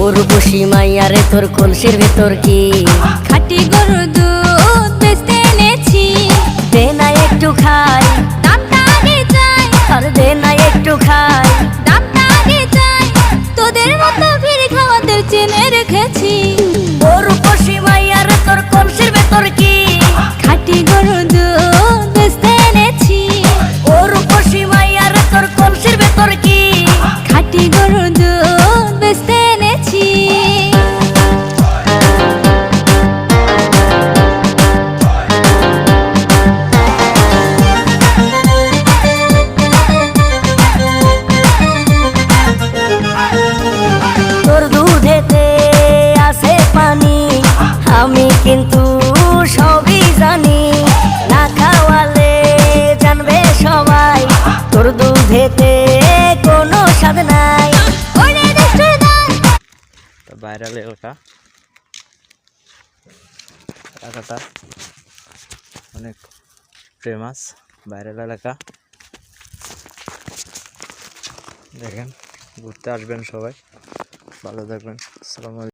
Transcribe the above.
উর্বশী মাইয়ারে তোর কলসির ভেতর কি খাঁটি গরুর দুধ বেচতে এনেছি। দে না একটু খাই, দামটা আগে চাই, আর দে না একটু খাই। দামটা আগে চাই, তোদের মতো ভিড় খাওয়াদের চেনে রেখেছি। উর্বশী মাইয়ারে তোর কলসির ভেতর কি খাঁটি গরুর দুধ বেচতে এনেছি। উর্বশী মাইয়ারে তোর কলসির ভেতর কি খাঁটি গরুর দুধ বেচতে এনেছি। তোর দুধেতে আছে পানি, আমি কিন্তু সবই জানি। না খাওয়ালে জানবে সবাই তোর দুধেতে কোনো স্বাদ নাই। ওরে দুষ্টুর দল, ভাইরাল এলাকাটা অনেক ফেমাস, ভাইরাল এলাকা। দেখেন, ঘুরতে আসবেন সবাই, ভালো থাকবেন। আসসালামু আলাইকুম।